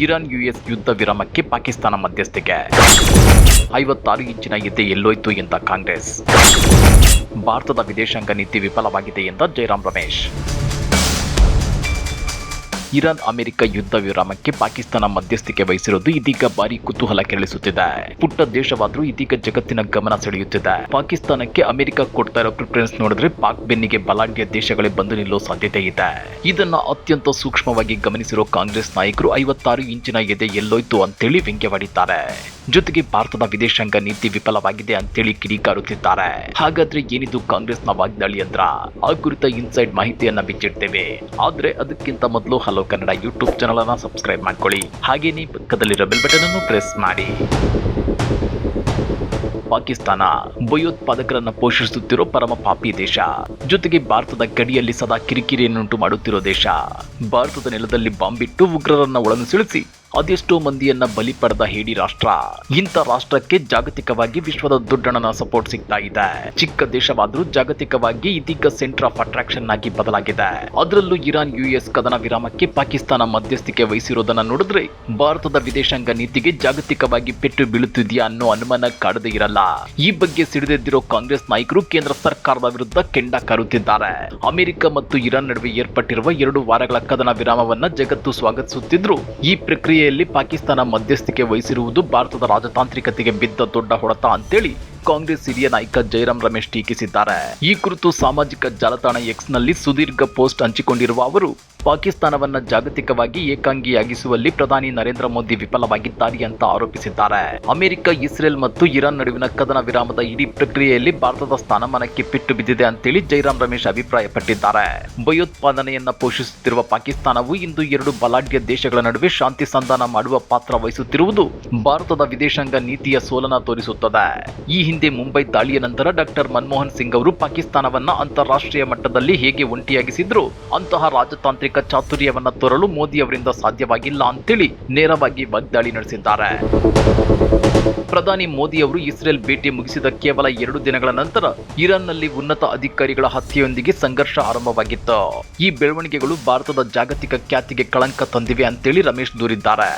Iran US ಯುದ್ಧ ವಿರಾಮಕ್ಕೆ ಪಾಕಿಸ್ತಾನ ಮಧ್ಯಸ್ಥಿಕೆ. 56 ಇಂಚಿನ ಎದೆ ಎಲ್ಲೋಯ್ತು ಎಂದ ಕಾಂಗ್ರೆಸ್. ಭಾರತದ ವಿದೇಶಾಂಗ ನೀತಿ ವಿಫಲವಾಗಿದೆ ಎಂದ ಜೈರಾಮ್ ರಮೇಶ್. ಇರಾನ್ ಅಮೆರಿಕ ಯುದ್ಧ ವಿರಾಮಕ್ಕೆ ಪಾಕಿಸ್ತಾನ ಮಧ್ಯಸ್ಥಿಕೆ ವಹಿಸಿರುವುದು ಇದೀಗ ಭಾರಿ ಕುತೂಹಲ ಕೆರಳಿಸುತ್ತಿದೆ. ಪುಟ್ಟ ದೇಶವಾದರೂ ಇದೀಗ ಜಗತ್ತಿನ ಗಮನ ಸೆಳೆಯುತ್ತಿದೆ. ಪಾಕಿಸ್ತಾನಕ್ಕೆ ಅಮೆರಿಕ ಕೊಡ್ತಾ ಇರೋ ಪ್ರಿಫರೆನ್ಸ್ ನೋಡಿದ್ರೆ ಪಾಕ್ ಬೆನ್ನಿಗೆ ಬಲಾಢ್ಯ ದೇಶಗಳೇ ಬಂದು ನಿಲ್ಲೋ ಸಾಧ್ಯತೆ ಇದೆ. ಇದನ್ನ ಅತ್ಯಂತ ಸೂಕ್ಷ್ಮವಾಗಿ ಗಮನಿಸಿರೋ ಕಾಂಗ್ರೆಸ್ ನಾಯಕರು 56 ಇಂಚಿನ ಎದೆ ಎಲ್ಲೋಯ್ತು ಅಂತೇಳಿ ವ್ಯಂಗ್ಯವಾಡಿದ್ದಾರೆ. ಜೊತೆಗೆ ಭಾರತದ ವಿದೇಶಾಂಗ ನೀತಿ ವಿಫಲವಾಗಿದೆ ಅಂತೇಳಿ ಕಿಡಿಕಾರುತ್ತಿದ್ದಾರೆ. ಹಾಗಾದ್ರೆ ಏನಿದು ಕಾಂಗ್ರೆಸ್ನ ವಾಗ್ದಾಳಿ ಅಂದ್ರ? ಆ ಕುರಿತ ಇನ್ಸೈಡ್ ಮಾಹಿತಿಯನ್ನ ಬಿಚ್ಚಿಡ್ತೇವೆ. ಆದ್ರೆ ಅದಕ್ಕಿಂತ ಮೊದಲು ಹಲೋ ಕನ್ನಡ ಯೂಟ್ಯೂಬ್ ಚಾನಲ್ ಅನ್ನ ಸಬ್ಸ್ಕ್ರೈಬ್ ಮಾಡ್ಕೊಳ್ಳಿ. ಹಾಗೇನೇ ಪಕ್ಕದಲ್ಲಿರೋ ಬೆಲ್ ಬಟನ್ ಅನ್ನು ಪ್ರೆಸ್ ಮಾಡಿ. ಪಾಕಿಸ್ತಾನ ಭಯೋತ್ಪಾದಕರನ್ನ ಪೋಷಿಸುತ್ತಿರೋ ಪರಮ ಪಾಪಿ ದೇಶ. ಜೊತೆಗೆ ಭಾರತದ ಗಡಿಯಲ್ಲಿ ಸದಾ ಕಿರಿಕಿರಿಯನ್ನುಂಟು ಮಾಡುತ್ತಿರೋ ದೇಶ. ಭಾರತದ ನೆಲದಲ್ಲಿ ಬಾಂಬಿಟ್ಟು ಉಗ್ರರನ್ನ ಒಳನುಸುಳಿಸಿ ಅದೆಷ್ಟೋ ಮಂದಿಯನ್ನ ಬಲಿ ಪಡೆದ ಹೇಡಿ ರಾಷ್ಟ್ರ. ಇಂಥ ರಾಷ್ಟ್ರಕ್ಕೆ ಜಾಗತಿಕವಾಗಿ ವಿಶ್ವದ ದೊಡ್ಡಣ್ಣನ ಸಪೋರ್ಟ್ ಸಿಗ್ತಾ ಇದೆ. ಚಿಕ್ಕ ದೇಶವಾದ್ರೂ ಜಾಗತಿಕವಾಗಿ ಇದೀಗ ಸೆಂಟರ್ ಆಫ್ ಅಟ್ರಾಕ್ಷನ್ ಆಗಿ ಬದಲಾಗಿದೆ. ಅದರಲ್ಲೂ ಇರಾನ್ ಯುಎಸ್ ಕದನ ವಿರಾಮಕ್ಕೆ ಪಾಕಿಸ್ತಾನ ಮಧ್ಯಸ್ಥಿಕೆ ವಹಿಸಿರೋದನ್ನ ನೋಡಿದ್ರೆ ಭಾರತದ ವಿದೇಶಾಂಗ ನೀತಿಗೆ ಜಾಗತಿಕವಾಗಿ ಪೆಟ್ಟು ಬೀಳುತ್ತಿದೆಯಾ ಅನ್ನೋ ಅನುಮಾನ ಕಾಡದೇ ಇರಲ್ಲ. ಈ ಬಗ್ಗೆ ಸಿಡಿದೆದ್ದಿರೋ ಕಾಂಗ್ರೆಸ್ ನಾಯಕರು ಕೇಂದ್ರ ಸರ್ಕಾರದ ವಿರುದ್ಧ ಕೆಂಡ ಕಾರುತ್ತಿದ್ದಾರೆ. ಅಮೆರಿಕ ಮತ್ತು ಇರಾನ್ ನಡುವೆ ಏರ್ಪಟ್ಟಿರುವ 2 ವಾರಗಳ ಕದನ ವಿರಾಮವನ್ನ ಜಗತ್ತು ಸ್ವಾಗತಿಸುತ್ತಿದ್ರು ಈ ಪ್ರಕ್ರಿಯೆ ಪಾಕಿಸ್ತಾನ ಮಧ್ಯಸ್ಥಿಕೆ ವಹಿಸಿರುವುದು ಭಾರತದ ರಾಜತಾಂತ್ರಿಕತೆಗೆ ಬಿದ್ದ ದೊಡ್ಡ ಹೊಡೆತ ಅಂತೇಳಿ ಕಾಂಗ್ರೆಸ್ ಹಿರಿಯ ನಾಯಕ ಜೈರಾಮ್ ರಮೇಶ್ ಟೀಕಿಸಿದ್ದಾರೆ. ಈ ಕುರಿತು ಸಾಮಾಜಿಕ ಜಾಲತಾಣ ಎಕ್ಸ್ ನಲ್ಲಿ ಸುದೀರ್ಘ ಪೋಸ್ಟ್ ಹಂಚಿಕೊಂಡಿರುವ ಅವರು ಪಾಕಿಸ್ತಾನವನ್ನ ಜಾಗತಿಕವಾಗಿ ಏಕಾಂಗಿಯಾಗಿಸುವಲ್ಲಿ ಪ್ರಧಾನಿ ನರೇಂದ್ರ ಮೋದಿ ವಿಫಲವಾಗಿದ್ದಾರೆ ಅಂತ ಆರೋಪಿಸಿದ್ದಾರೆ. ಅಮೆರಿಕ, ಇಸ್ರೇಲ್ ಮತ್ತು ಇರಾನ್ ನಡುವಿನ ಕದನ ವಿರಾಮದ ಇಡೀ ಪ್ರಕ್ರಿಯೆಯಲ್ಲಿ ಭಾರತದ ಸ್ಥಾನಮಾನಕ್ಕೆ ಪೆಟ್ಟು ಬಿದ್ದಿದೆ ಅಂತೇಳಿ ಜೈರಾಮ್ ರಮೇಶ್ ಅಭಿಪ್ರಾಯಪಟ್ಟಿದ್ದಾರೆ. ಭಯೋತ್ಪಾದನೆಯನ್ನ ಪೋಷಿಸುತ್ತಿರುವ ಪಾಕಿಸ್ತಾನವು ಇಂದು 2 ಬಲಾಢ್ಯ ದೇಶಗಳ ನಡುವೆ ಶಾಂತಿ ಸಂಧಾನ ಮಾಡುವ ಪಾತ್ರ ವಹಿಸುತ್ತಿರುವುದು ಭಾರತದ ವಿದೇಶಾಂಗ ನೀತಿಯ ಸೋಲನ ತೋರಿಸುತ್ತದೆ. ಈ ಹಿಂದೆ ಮುಂಬೈ ದಾಳಿಯ ನಂತರ ಡಾಕ್ಟರ್ ಮನಮೋಹನ್ ಸಿಂಗ್ ಅವರು ಪಾಕಿಸ್ತಾನವನ್ನ ಅಂತಾರಾಷ್ಟ್ರೀಯ ಮಟ್ಟದಲ್ಲಿ ಹೇಗೆ ಒಂಟಿಯಾಗಿಸಿದ್ರು ಅಂತಹ ರಾಜತಾಂತ್ರಿಕ ಚಾತುರ್ಯವನ್ನ ತೋರಲು ಮೋದಿ ಅವರಿಂದ ಸಾಧ್ಯವಾಗಿಲ್ಲ ಅಂತೇಳಿ ನೇರವಾಗಿ ವಾಗ್ದಾಳಿ ನಡೆಸಿದ್ದಾರೆ. ಪ್ರಧಾನಿ ಮೋದಿ ಅವರು ಇಸ್ರೇಲ್ ಭೇಟಿ ಮುಗಿಸಿದ ಕೇವಲ 2 ದಿನಗಳ ನಂತರ ಇರಾನ್ನಲ್ಲಿ ಉನ್ನತ ಅಧಿಕಾರಿಗಳ ಹತ್ಯೆಯೊಂದಿಗೆ ಸಂಘರ್ಷ ಆರಂಭವಾಗಿತ್ತು. ಈ ಬೆಳವಣಿಗೆಗಳು ಭಾರತದ ಜಾಗತಿಕ ಖ್ಯಾತಿಗೆ ಕಳಂಕ ತಂದಿವೆ ಅಂತೇಳಿ ರಮೇಶ್ ದೂರಿದ್ದಾರೆ.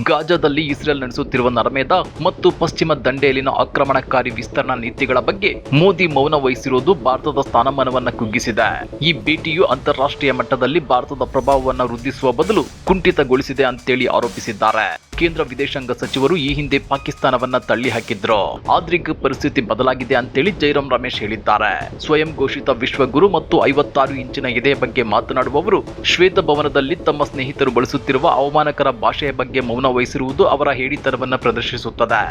ಗಾಜಾದಲ್ಲಿ ಇಸ್ರೇಲ್ ನಡೆಸುತ್ತಿರುವ ನರಮೇಧ ಮತ್ತು ಪಶ್ಚಿಮ ದಂಡೆಯಲ್ಲಿನ ಆಕ್ರಮಣಕಾರಿ ವಿಸ್ತರಣಾ ನೀತಿಗಳ ಬಗ್ಗೆ ಮೋದಿ ಮೌನ ವಹಿಸಿರುವುದು ಭಾರತದ ಸ್ಥಾನಮಾನವನ್ನ ಕುಗ್ಗಿಸಿದೆ. ಈ ಭೇಟಿಯು ಅಂತಾರಾಷ್ಟ್ರೀಯ ಮಟ್ಟದಲ್ಲಿ ಭಾರತದ ಪ್ರಭಾವವನ್ನು ವೃದ್ಧಿಸುವ ಬದಲು ಕುಂಠಿತಗೊಳಿಸಿದೆ ಅಂತೇಳಿ ಆರೋಪಿಸಿದ್ದಾರೆ. ಕೇಂದ್ರ ವಿದೇಶಾಂಗ ಸಚಿವರು ಈ ಹಿಂದೆ ಪಾಕಿಸ್ತಾನವನ್ನ ತಳ್ಳಿ ಹಾಕಿದ್ರು. ಆದ್ರೀಗ ಪರಿಸ್ಥಿತಿ ಬದಲಾಗಿದೆ ಅಂತೇಳಿ ಜೈರಾಮ್ ರಮೇಶ್ ಹೇಳಿದ್ದಾರೆ. ಸ್ವಯಂ ಘೋಷಿತ ವಿಶ್ವಗುರು ಮತ್ತು 56 ಇಂಚಿನ ಎದೆಯ ಬಗ್ಗೆ ಮಾತನಾಡುವವರು ಶ್ವೇತ ಭವನದಲ್ಲಿ ತಮ್ಮ ಸ್ನೇಹಿತರು ಬಳಸುತ್ತಿರುವ ಅವಮಾನಕರ ಭಾಷೆಯ ಬಗ್ಗೆ ಮೌನ ವಹಿಸಿರುವುದು ಅವರ ಹೇಡಿತನವನ್ನ ಪ್ರದರ್ಶಿಸುತ್ತದೆ.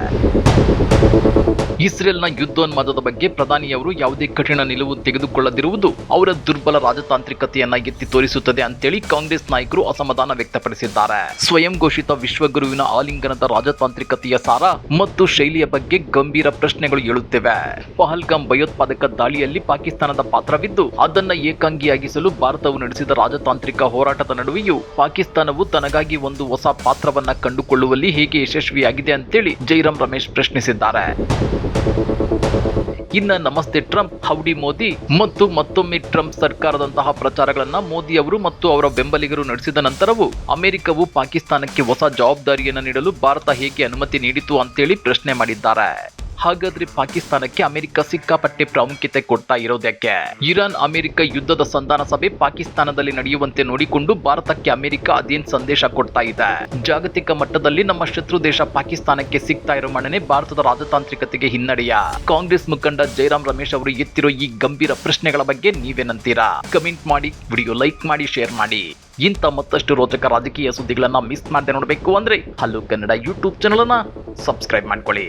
ಇಸ್ರೇಲ್ನ ಯುದ್ಧೋನ್ಮಾದದ ಬಗ್ಗೆ ಪ್ರಧಾನಿಯವರು ಯಾವುದೇ ಕಠಿಣ ನಿಲುವು ತೆಗೆದುಕೊಳ್ಳದಿರುವುದು ಅವರ ದುರ್ಬಲ ರಾಜತಾಂತ್ರಿಕತೆಯನ್ನ ಎತ್ತಿ ತೋರಿಸುತ್ತದೆ ಅಂತೇಳಿ ಕಾಂಗ್ರೆಸ್ ನಾಯಕರು ಅಸಮಾಧಾನ ವ್ಯಕ್ತಪಡಿಸಿದ್ದಾರೆ. ಸ್ವಯಂ ಘೋಷಿತ ವಿಶ್ವಗುರುವಿನ ಆಲಿಂಗನದ ರಾಜತಾಂತ್ರಿಕತೆಯ ಸಾರ ಮತ್ತು ಶೈಲಿಯ ಬಗ್ಗೆ ಗಂಭೀರ ಪ್ರಶ್ನೆಗಳು ಏಳುತ್ತಿವೆ. ಪಹಲ್ಗಾಮ್ ಭಯೋತ್ಪಾದಕ ದಾಳಿಯಲ್ಲಿ ಪಾಕಿಸ್ತಾನದ ಪಾತ್ರವಿದ್ದು ಅದನ್ನ ಏಕಾಂಗಿಯಾಗಿಸಲು ಭಾರತವು ನಡೆಸಿದ ರಾಜತಾಂತ್ರಿಕ ಹೋರಾಟದ ನಡುವೆಯೂ ಪಾಕಿಸ್ತಾನವು ತನಗಾಗಿ ಒಂದು ಹೊಸ ಪಾತ್ರವನ್ನ ಕಂಡುಕೊಳ್ಳುವಲ್ಲಿ ಹೇಗೆ ಯಶಸ್ವಿಯಾಗಿದೆ ಅಂತೇಳಿ ಜೈರಾಮ್ ರಮೇಶ್ ಪ್ರಶ್ನಿಸಿದ್ದಾರೆ. ಇನ್ನ ನಮಸ್ತೆ ಟ್ರಂಪ್, ಹೌಡಿ ಮೋದಿ ಮತ್ತು ಮತ್ತೊಮ್ಮೆ ಟ್ರಂಪ್ ಸರ್ಕಾರದಂತಹ ಪ್ರಚಾರಗಳನ್ನ ಮೋದಿ ಅವರು ಮತ್ತು ಅವರ ಬೆಂಬಲಿಗರು ನಡೆಸಿದ ನಂತರವೂ ಅಮೆರಿಕವು ಪಾಕಿಸ್ತಾನಕ್ಕೆ ಹೊಸ ಜವಾಬ್ದಾರಿಯನ್ನು ನೀಡಲು ಭಾರತ ಹೇಗೆ ಅನುಮತಿ ನೀಡಿತು ಅಂತೇಳಿ ಪ್ರಶ್ನೆ ಮಾಡಿದ್ದಾರೆ. ಹಾಗಾದ್ರೆ ಪಾಕಿಸ್ತಾನಕ್ಕೆ ಅಮೆರಿಕ ಸಿಕ್ಕಾಪಟ್ಟೆ ಪ್ರಾಮುಖ್ಯತೆ ಕೊಡ್ತಾ ಇರೋದಕ್ಕೆ? ಇರಾನ್ ಅಮೆರಿಕ ಯುದ್ಧದ ಸಂಧಾನ ಸಭೆ ಪಾಕಿಸ್ತಾನದಲ್ಲಿ ನಡೆಯುವಂತೆ ನೋಡಿಕೊಂಡು ಭಾರತಕ್ಕೆ ಅಮೆರಿಕ ಅದೇನ್ ಸಂದೇಶ ಕೊಡ್ತಾ ಇದೆ? ಜಾಗತಿಕ ಮಟ್ಟದಲ್ಲಿ ನಮ್ಮ ಶತ್ರು ದೇಶ ಪಾಕಿಸ್ತಾನಕ್ಕೆ ಸಿಗ್ತಾ ಇರೋ ಮನ್ನಣೆ ಭಾರತದ ರಾಜತಾಂತ್ರಿಕತೆಗೆ ಹಿನ್ನಡೆಯ? ಕಾಂಗ್ರೆಸ್ ಮುಖಂಡ ಜೈರಾಮ್ ರಮೇಶ್ ಅವರು ಎತ್ತಿರೋ ಈ ಗಂಭೀರ ಪ್ರಶ್ನೆಗಳ ಬಗ್ಗೆ ನೀವೇನಂತೀರಾ? ಕಮೆಂಟ್ ಮಾಡಿ, ವಿಡಿಯೋ ಲೈಕ್ ಮಾಡಿ, ಶೇರ್ ಮಾಡಿ. ಇಂಥ ಮತ್ತಷ್ಟು ರೋಚಕ ರಾಜಕೀಯ ಸುದ್ದಿಗಳನ್ನ ಮಿಸ್ ಮಾಡದೆ ನೋಡಬೇಕು ಅಂದ್ರೆ ಹಲೋ ಕನ್ನಡ ಯೂಟ್ಯೂಬ್ ಚಾನಲ್ ಅನ್ನ ಸಬ್ಸ್ಕ್ರೈಬ್ ಮಾಡ್ಕೊಳ್ಳಿ.